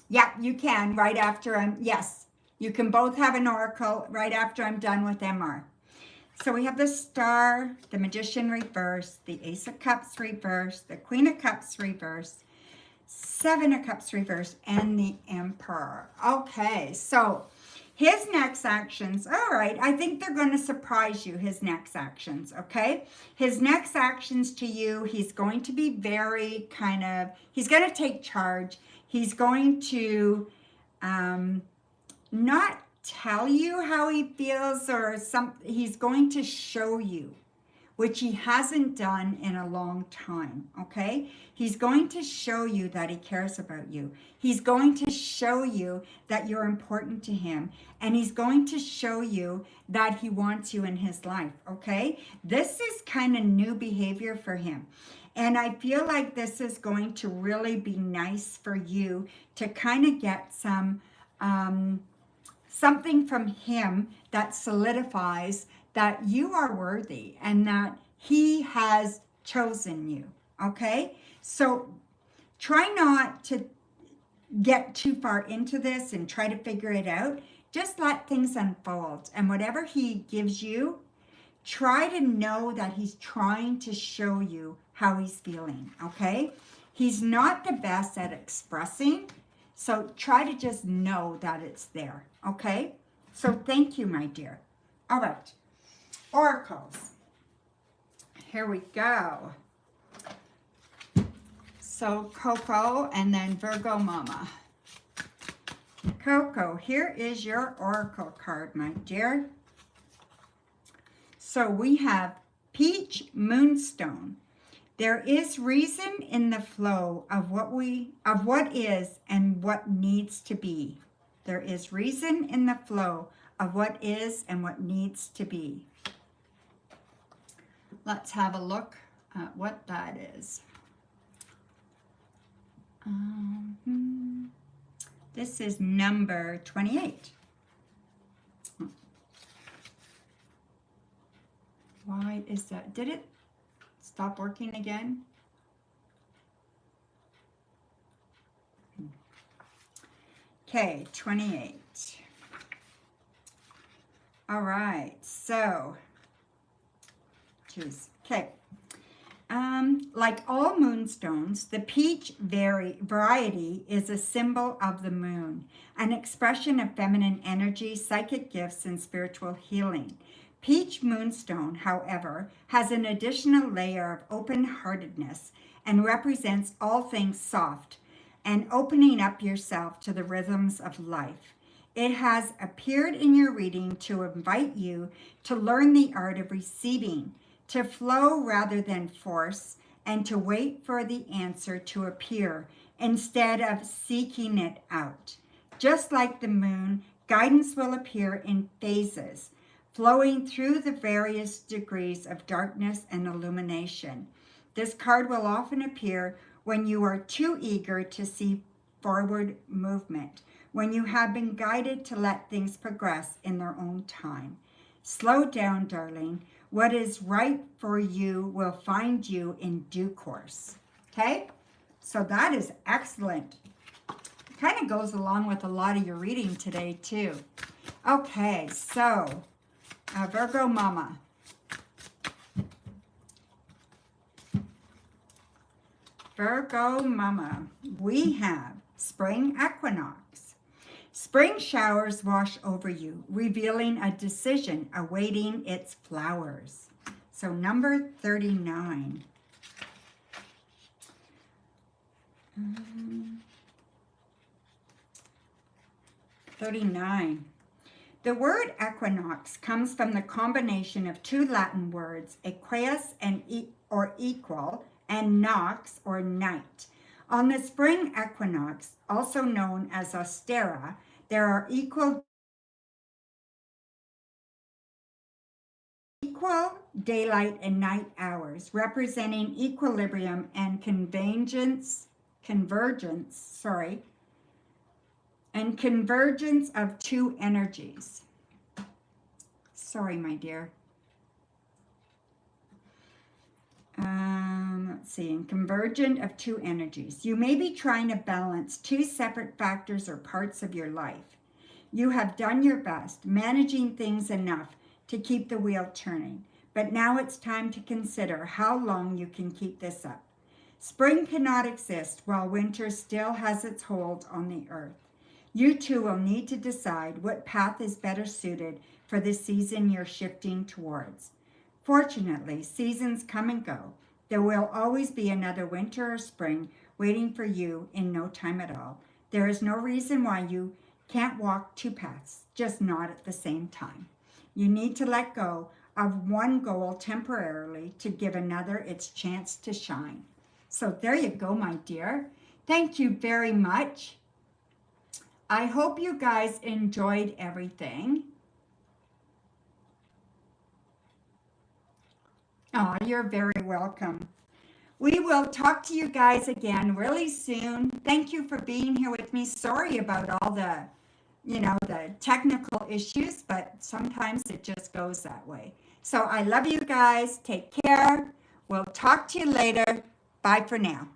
Yeah, you can right after yes, you can both have an oracle right after I'm done with MR. So we have the Star, the Magician reversed, the Ace of Cups reversed, the Queen of Cups reversed, Seven of Cups reversed, and the Emperor. Okay, so his next actions, all right, I think they're going to surprise you, his next actions, okay? His next actions to you, he's going to be very he's going to take charge. He's going to not tell you how he feels or something. He's going to show you, which he hasn't done in a long time, okay? He's going to show you that he cares about you. He's going to show you that you're important to him. And he's going to show you that he wants you in his life, okay? This is kind of new behavior for him. And I feel like this is going to really be nice for you to kind of get something from him that solidifies that you are worthy and that he has chosen you, okay? So try not to get too far into this and try to figure it out. Just let things unfold. And whatever he gives you, try to know that he's trying to show you how he's feeling, okay? He's not the best at expressing, so try to just know that it's there, okay? So thank you, my dear. All right, oracles. Here we go. So Coco and then Virgo Mama. Coco, here is your oracle card, my dear. So we have Peach Moonstone. There is reason in the flow of what is and what needs to be. There is reason in the flow of what is and what needs to be. Let's have a look at what that is. This is number 28. Why is that? Did it stop working again? Okay, 28. All right, so, okay. Like all moonstones, the peach variety is a symbol of the moon, an expression of feminine energy, psychic gifts, and spiritual healing. Peach moonstone, however, has an additional layer of open-heartedness and represents all things soft and opening up yourself to the rhythms of life. It has appeared in your reading to invite you to learn the art of receiving, to flow rather than force, and to wait for the answer to appear instead of seeking it out. Just like the moon, guidance will appear in phases, flowing through the various degrees of darkness and illumination. This card will often appear when you are too eager to see forward movement, when you have been guided to let things progress in their own time. Slow down, darling. What is right for you will find you in due course. Okay? So that is excellent. It kind of goes along with a lot of your reading today, too. Okay, so Virgo Mama. Virgo Mama, we have spring equinox. Spring showers wash over you, revealing a decision awaiting its flowers. So number 39. 39. The word equinox comes from the combination of two Latin words, equus or equal, and nox or night. On the spring equinox, also known as Ostera, there are equal daylight and night hours, representing equilibrium and convergence of two energies. Sorry, my dear. let's see, and convergent of two energies. You may be trying to balance two separate factors or parts of your life. You have done your best, managing things enough to keep the wheel turning. But now it's time to consider how long you can keep this up. Spring cannot exist while winter still has its hold on the earth. You two will need to decide what path is better suited for the season you're shifting towards. Fortunately, seasons come and go. There will always be another winter or spring waiting for you in no time at all. There is no reason why you can't walk two paths, just not at the same time. You need to let go of one goal temporarily to give another its chance to shine. So there you go, my dear. Thank you very much. I hope you guys enjoyed everything. Oh, you're very welcome. We will talk to you guys again really soon. Thank you for being here with me. Sorry about all the the technical issues, but sometimes it just goes that way. So I love you guys. Take care. We'll talk to you later. Bye for now.